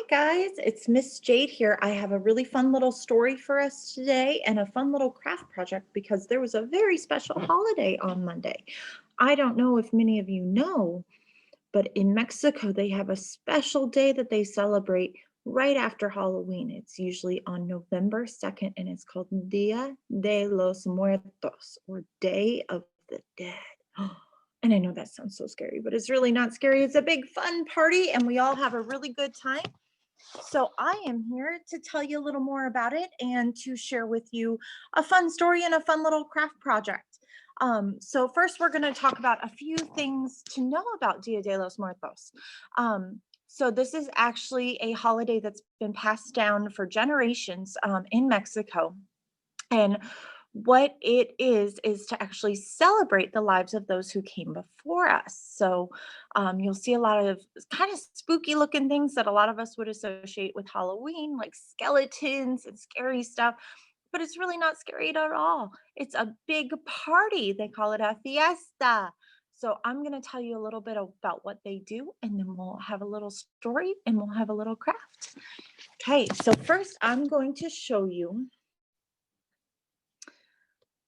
guys, it's Miss Jade here. I have a really fun little story for us today and a fun little craft project because there was a very special holiday on Monday. I don't know if many of you know, but in Mexico they have a special day that they celebrate right after Halloween. It's usually on November 2nd and it's called Dia de los Muertos, or Day of the Dead. And I know that sounds so scary, but it's really not scary. It's a big fun party and we all have a really good time. So I am here to tell you a little more about it and to share with you a fun story and a fun little craft project. So first we're going to talk about a few things to know about Dia de los Muertos. So this is actually a holiday that's been passed down for generations in Mexico. And what it is to actually celebrate the lives of those who came before us. So you'll see a lot of kind of spooky looking things that a lot of us would associate with Halloween, like skeletons and scary stuff. But it's really not scary at all. It's a big party. They call it a fiesta. So I'm going to tell you a little bit about what they do, and then we'll have a little story and we'll have a little craft. Okay, so first I'm going to show you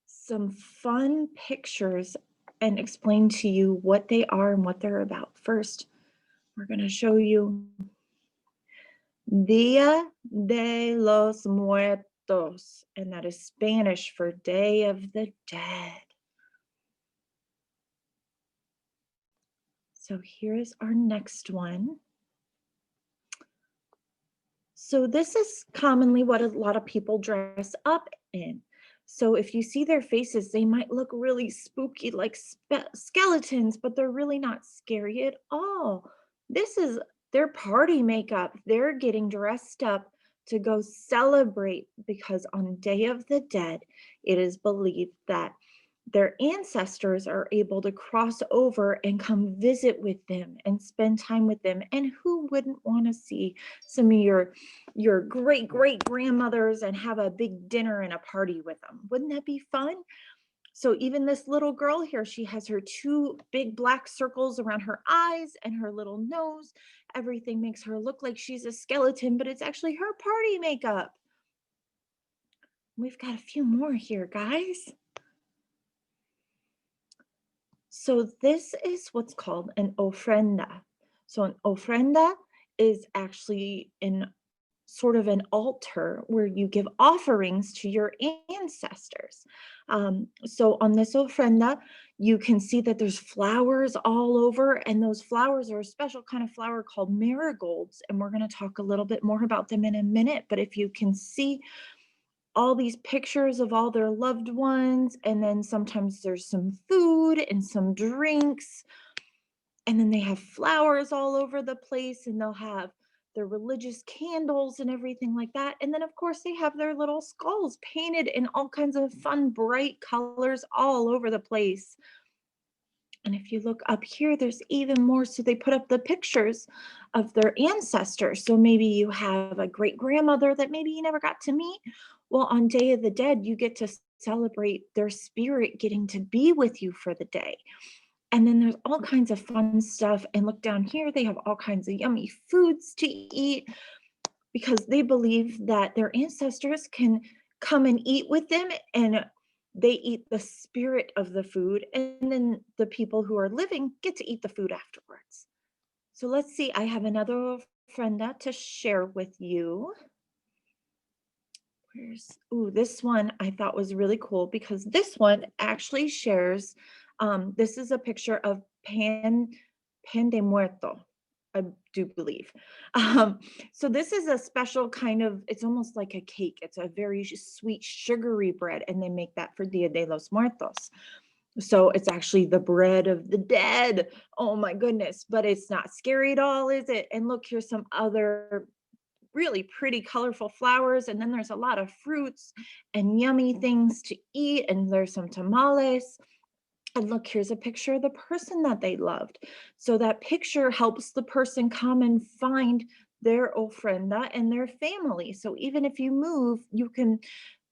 some fun pictures and explain to you what they are and what they're about. First, we're going to show you Dia de los Muertos, and that is Spanish for Day of the Dead. So here's our next one. So this is commonly what a lot of people dress up in. So if you see their faces, they might look really spooky like skeletons, but they're really not scary at all. This is their party makeup. They're getting dressed up to go celebrate because on Day of the Dead, it is believed that their ancestors are able to cross over and come visit with them and spend time with them. And who wouldn't want to see some of your great grandmothers and have a big dinner and a party with them? Wouldn't that be fun? So even this little girl here, she has her two big black circles around her eyes and her little nose. Everything makes her look like she's a skeleton, but it's actually her party makeup. We've got a few more here, guys. So this is what's called an ofrenda. So an ofrenda is actually sort of an altar where you give offerings to your ancestors. So on this ofrenda, you can see that there's flowers all over, and those flowers are a special kind of flower called marigolds. And we're going to talk a little bit more about them in a minute. But if you can see all these pictures of all their loved ones, and then sometimes there's some food and some drinks, and then they have flowers all over the place, and they'll have their religious candles and everything like that. And then of course they have their little skulls painted in all kinds of fun bright colors all over the place. And if you look up here, there's even more. So they put up the pictures of their ancestors. So maybe you have a great grandmother that maybe you never got to meet. Well, on Day of the Dead, you get to celebrate their spirit getting to be with you for the day. And then there's all kinds of fun stuff. And look down here, they have all kinds of yummy foods to eat because they believe that their ancestors can come and eat with them, and they eat the spirit of the food, and then the people who are living get to eat the food afterwards. So let's see, I have another ofrenda to share with you. This one I thought was really cool because this one actually shares, this is a picture of pan de muerto, I do believe. So this is a special kind of, it's almost like a cake. It's a very sweet, sugary bread, and they make that for Dia de los Muertos. So it's actually the bread of the dead. Oh my goodness, but it's not scary at all, is it? And look, here's some other really pretty colorful flowers, and then there's a lot of fruits and yummy things to eat, and there's some tamales. And look, here's a picture of the person that they loved. So that picture helps the person come and find their ofrenda and their family. So even if you move,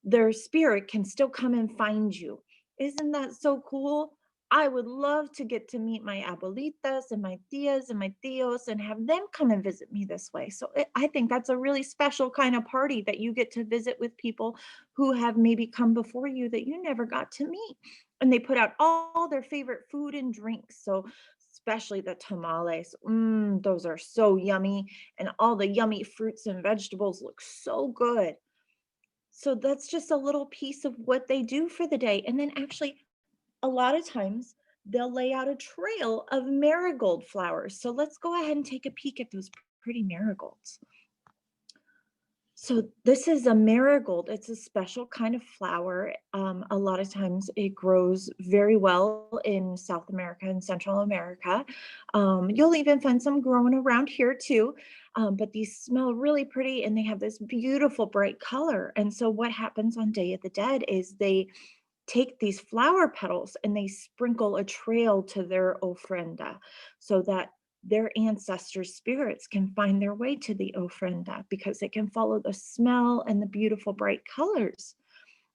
their spirit can still come and find you. Isn't that so cool? I would love to get to meet my abuelitas and my tias and my tios and have them come and visit me this way. So I think that's a really special kind of party that you get to visit with people who have maybe come before you that you never got to meet. And they put out all their favorite food and drinks. So especially the tamales. Those are so yummy. And all the yummy fruits and vegetables look so good. So that's just a little piece of what they do for the day. And then actually a lot of times they'll lay out a trail of marigold flowers. So let's go ahead and take a peek at those pretty marigolds. So this is a marigold. It's a special kind of flower. A lot of times it grows very well in South America and Central America. You'll even find some growing around here too. But these smell really pretty and they have this beautiful bright color. And so what happens on Day of the Dead is they take these flower petals and they sprinkle a trail to their ofrenda so that their ancestors' spirits can find their way to the ofrenda because they can follow the smell and the beautiful bright colors.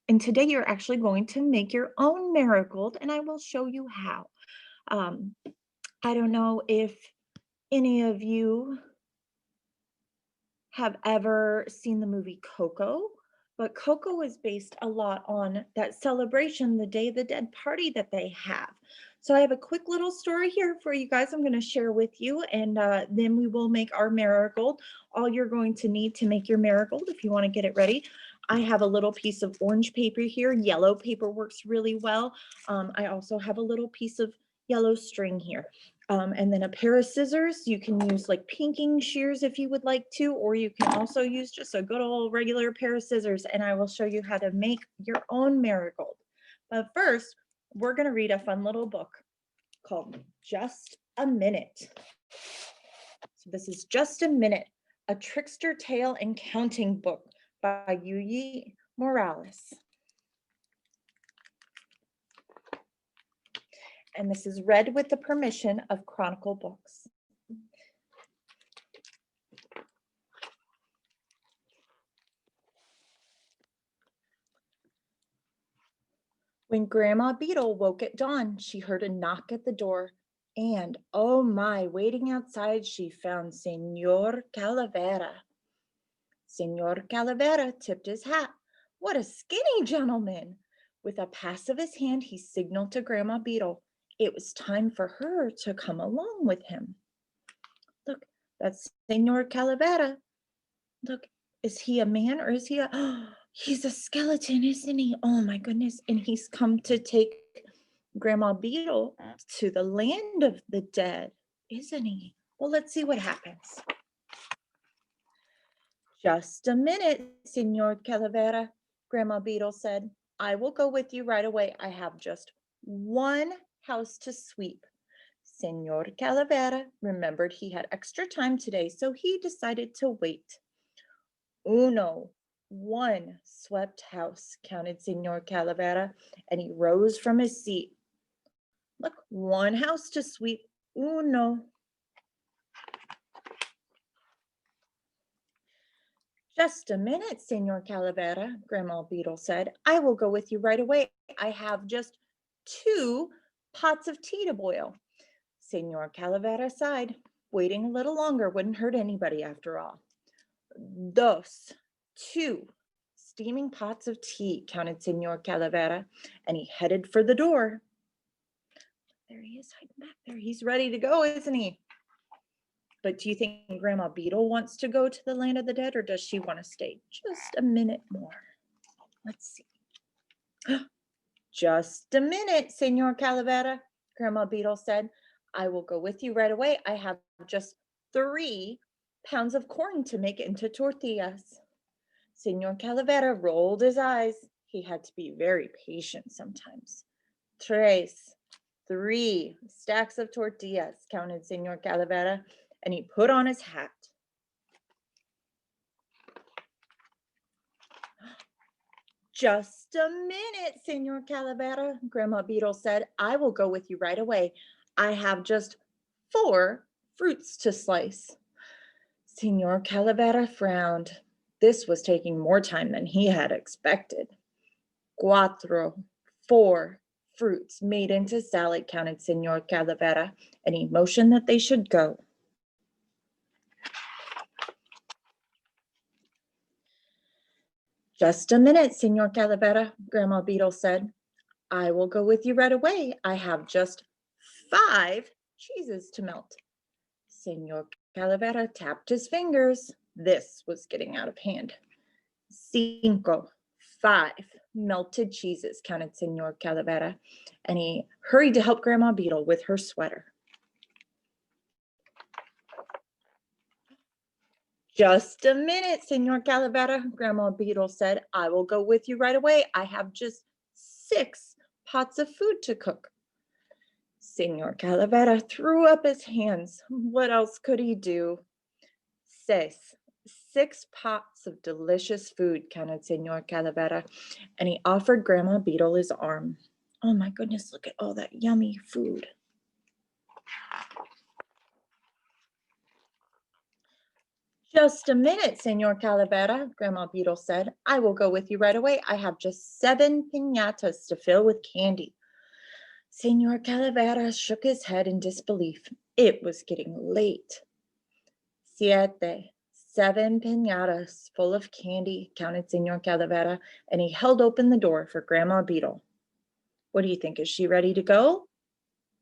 And today you're actually going to make your own marigold, and I will show you how. Um, I don't know if any of you have ever seen the movie Coco, but Coco is based a lot on that celebration, the Day of the Dead party that they have. So I have a quick little story here for you guys I'm going to share with you, and then we will make our marigold. All you're going to need to make your marigold, if you want to get it ready, I have a little piece of orange paper here. Yellow paper works really well. I also have a little piece of yellow string here. And then a pair of scissors. You can use like pinking shears if you would like to, or you can also use just a good old regular pair of scissors, and I will show you how to make your own marigold. But first, we're going to read a fun little book called Just a Minute. So this is Just a Minute, a trickster tale and counting book by Yuyi Morales. And this is read with the permission of Chronicle Books. When Grandma Beetle woke at dawn, she heard a knock at the door. And, oh my, waiting outside, she found Senor Calavera. Senor Calavera tipped his hat. What a skinny gentleman! With a pass of his hand, he signaled to Grandma Beetle. It was time for her to come along with him. Look, that's Senor Calavera. Look, is he a man or is he a... Oh, he's a skeleton, isn't he? Oh my goodness. And he's come to take Grandma Beetle to the land of the dead, isn't he? Well, let's see what happens. Just a minute, Senor Calavera, Grandma Beetle said. I will go with you right away. I have just one house to sweep. Senor Calavera remembered he had extra time today, so he decided to wait. Uno, one swept house, counted Senor Calavera, and he rose from his seat. Look, one house to sweep. Uno. Just a minute, Senor Calavera, Grandma Beetle said. I will go with you right away. I have just 2 pots of tea to boil. Senor Calavera sighed. Waiting a little longer wouldn't hurt anybody after all. Dos, 2 steaming pots of tea, counted Senor Calavera, and he headed for the door. There he is, hiding back there. He's ready to go, isn't he? But do you think Grandma Beetle wants to go to the land of the dead, or does she want to stay just a minute more? Let's see. Just a minute, Senor Calavera, Grandma Beetle said. I will go with you right away. I have just 3 pounds of corn to make into tortillas. Senor Calavera rolled his eyes. He had to be very patient sometimes. 3 stacks of tortillas, counted Senor Calavera, and he put on his hat. Just a minute, Senor Calavera, Grandma Beetle said. I will go with you right away. I have just 4 fruits to slice. Senor Calavera frowned. This was taking more time than he had expected. 4 fruits made into salad, counted Senor Calavera, and he motioned that they should go. Just a minute, Senor Calavera, Grandma Beetle said. I will go with you right away. I have just 5 cheeses to melt. Senor Calavera tapped his fingers. This was getting out of hand. 5 melted cheeses, counted Senor Calavera, and he hurried to help Grandma Beetle with her sweater. Just a minute, Senor Calavera, Grandma Beetle said. I will go with you right away. I have just 6 pots of food to cook. Senor Calavera threw up his hands. What else could he do? 6 pots of delicious food, counted Senor Calavera, and he offered Grandma Beetle his arm. Oh my goodness, look at all that yummy food. Just a minute, Senor Calavera, Grandma Beetle said. I will go with you right away. I have just 7 piñatas to fill with candy. Senor Calavera shook his head in disbelief. It was getting late. 7 piñatas full of candy, counted Senor Calavera, and he held open the door for Grandma Beetle. What do you think? Is she ready to go?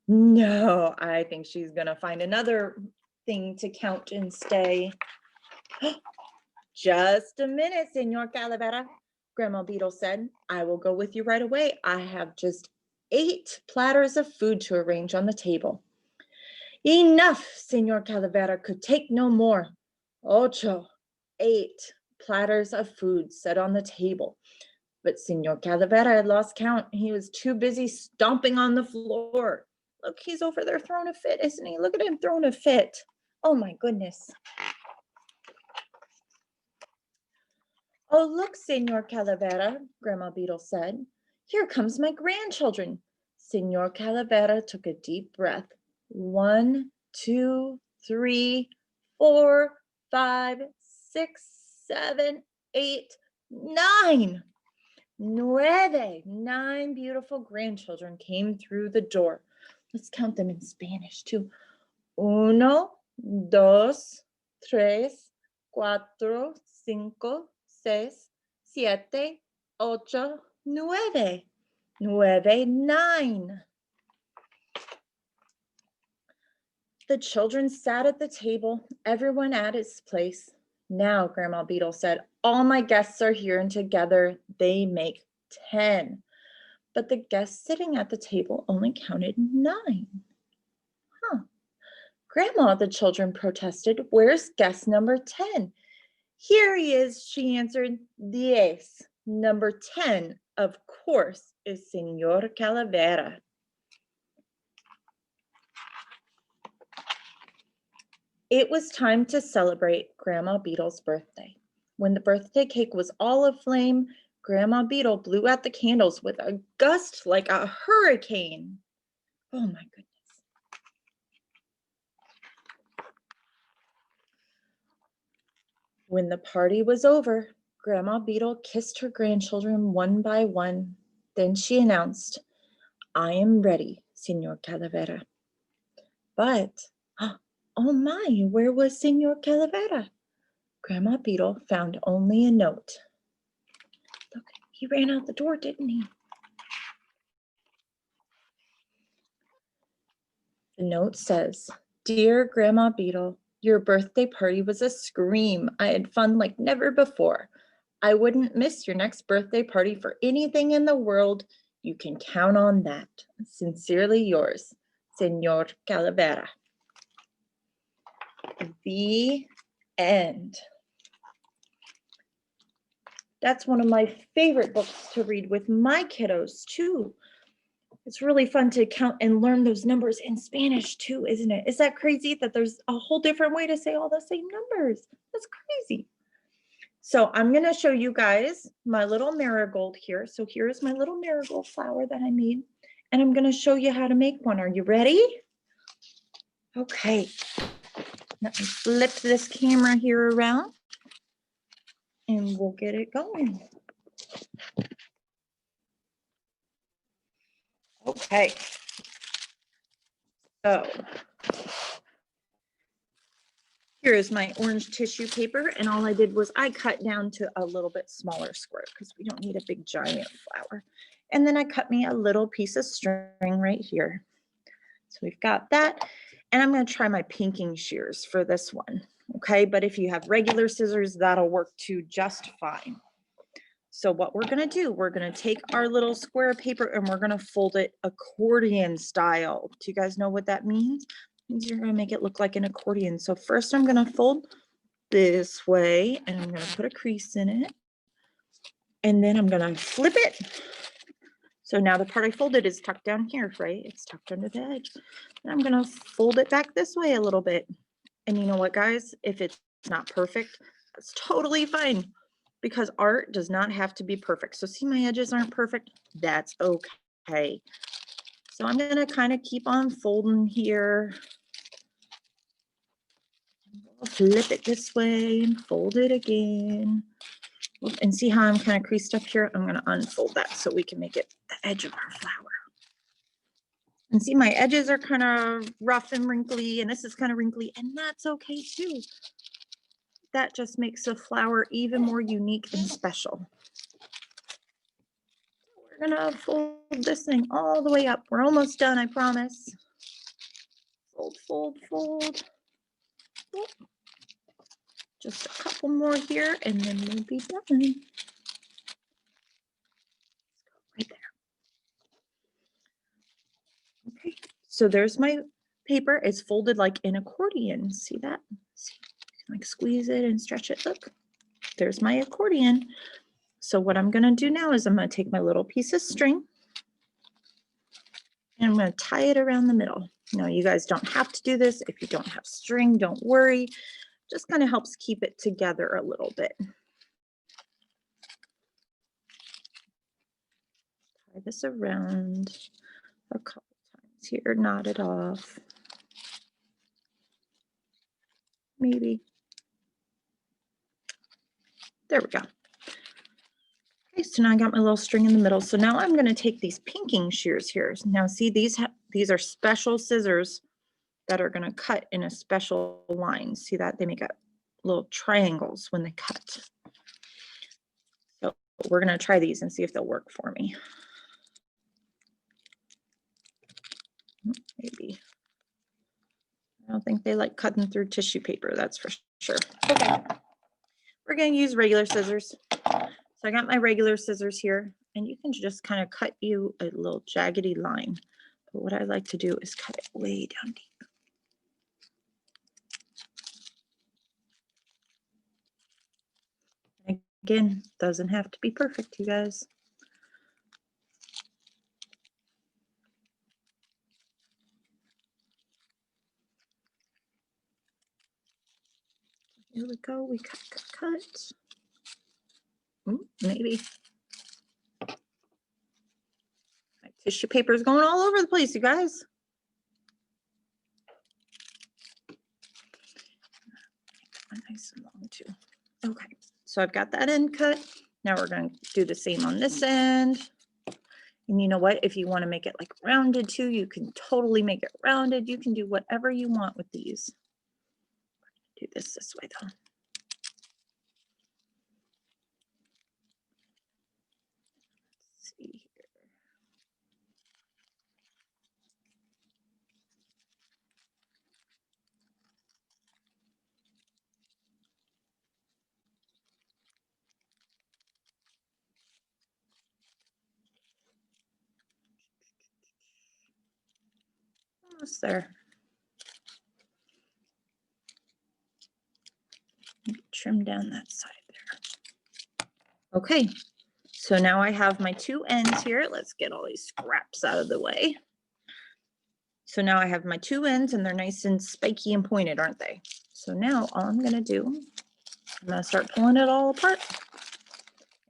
No, I think she's going to find another thing to count and stay. Just a minute, Senor Calavera, Grandma Beetle said. I will go with you right away. I have just 8 platters of food to arrange on the table. Enough, Senor Calavera could take no more. 8 platters of food set on the table. But Senor Calavera had lost count. He was too busy stomping on the floor. Look, he's over there throwing a fit, isn't he? Look at him throwing a fit. Oh my goodness. Oh, look, Senor Calavera, Grandma Beetle said. Here comes my grandchildren. Senor Calavera took a deep breath. 1, 2, 3, 4, 5, 6, 7, 8, 9. 9 beautiful grandchildren came through the door. Let's count them in Spanish too. 1, 2, 3, 4, 5, 6, 7, 8, 9. 9. The children sat at the table, everyone at its place. Now, Grandma Beetle said, all my guests are here and together they make 10. But the guests sitting at the table only counted 9. Grandma, the children protested, where's guest number 10? Here he is, she answered. 10. Number 10, of course, is Senor Calavera. It was time to celebrate Grandma Beetle's birthday. When the birthday cake was all aflame, Grandma Beetle blew out the candles with a gust like a hurricane. Oh my goodness. When the party was over, Grandma Beetle kissed her grandchildren one by one. Then she announced, I am ready, Senor Calavera. But, oh my, where was Senor Calavera? Grandma Beetle found only a note. Look, he ran out the door, didn't he? The note says, Dear Grandma Beetle, your birthday party was a scream. I had fun like never before. I wouldn't miss your next birthday party for anything in the world. You can count on that. Sincerely yours, Senor Calavera. The end. That's one of my favorite books to read with my kiddos too. It's really fun to count and learn those numbers in Spanish too, isn't it? Is that crazy that there's a whole different way to say all the same numbers? That's crazy. So I'm going to show you guys my little marigold here. So here's my little marigold flower that I made, and I'm going to show you how to make one. Are you ready? Okay. Let me flip this camera here around and we'll get it going. Okay. So here is my orange tissue paper, and all I did was I cut down to a little bit smaller square because we don't need a big giant flower. And then I cut me a little piece of string right here. So we've got that, and I'm going to try my pinking shears for this one. Okay, but if you have regular scissors, that'll work too just fine. So what we're going to do, we're going to take our little square paper and we're going to fold it accordion style. Do you guys know what that means? It means you're going to make it look like an accordion. So first I'm going to fold this way and I'm going to put a crease in it. And then I'm going to flip it. So now the part I folded is tucked down here, right? It's tucked under the edge. And I'm going to fold it back this way a little bit. And you know what, guys? If it's not perfect, that's totally fine, because art does not have to be perfect. So see, my edges aren't perfect. That's okay. So I'm going to kind of keep on folding here. I'll flip it this way and fold it again. And see how I'm kind of creased up here? I'm going to unfold that so we can make it the edge of our flower. And see, my edges are kind of rough and wrinkly, and this is kind of wrinkly, and that's okay too. That just makes the flower even more unique and special. We're gonna fold this thing all the way up. We're almost done, I promise. Fold, fold, fold. Just a couple more here, and then we'll be done. Right there. Okay, so there's my paper. It's folded like an accordion. See that? See, like squeeze it and stretch it. Look, there's my accordion. So what I'm gonna do now is I'm gonna take my little piece of string and I'm gonna tie it around the middle. Now you guys don't have to do this. If you don't have string, don't worry. Just kind of helps keep it together a little bit. Tie this around a couple times here, knot it off. Maybe. There we go. Okay, so now I got my little string in the middle. So now I'm going to take these pinking shears here. Now see, these are special scissors that are going to cut in a special line. See that? They make little triangles when they cut. So we're going to try these and see if they'll work for me. Maybe. I don't think they like cutting through tissue paper, that's for sure. Okay. We're going to use regular scissors. So I got my regular scissors here, and you can just kind of cut you a little jaggedy line. But what I like to do is cut it way down deep. Again, doesn't have to be perfect, you guys. Here we go. We cut, cut, cut. Ooh, maybe. My tissue paper is going all over the place, you guys. Nice and long too. Okay, so I've got that end cut. Now we're going to do the same on this end. And you know what? If you want to make it like rounded too, you can totally make it rounded. You can do whatever you want with these. Do this way though. Let's see here. Almost there. Trim down that side there. Okay, so now I have my two ends here. Let's get all these scraps out of the way. So now I have my two ends and they're nice and spiky and pointed, aren't they? So now all I'm going to do, I'm going to start pulling it all apart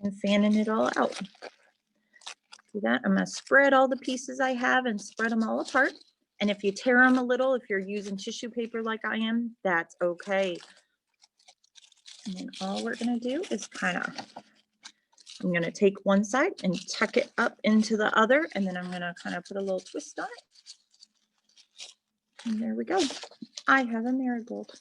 and fanning it all out. See that? I'm going to spread all the pieces I have and spread them all apart. And if you tear them a little, if you're using tissue paper like I am, that's okay. And then all we're going to do is kind of I'm going to take one side and tuck it up into the other, and then I'm going to kind of put a little twist on it. And there we go. I have a marigold.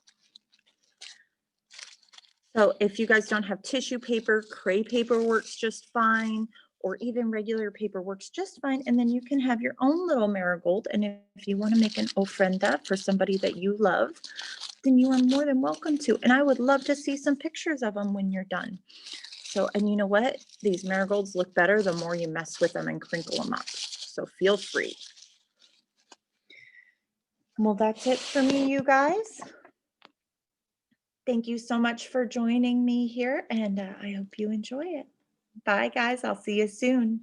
So if you guys don't have tissue paper, crepe paper works just fine, or even regular paper works just fine. And then you can have your own little marigold. And if you want to make an ofrenda for somebody that you love, then you are more than welcome to. And I would love to see some pictures of them when you're done. So, and you know what? These marigolds look better the more you mess with them and crinkle them up. So feel free. Well, that's it for me, you guys. Thank you so much for joining me here, and I hope you enjoy it. Bye, guys. I'll see you soon.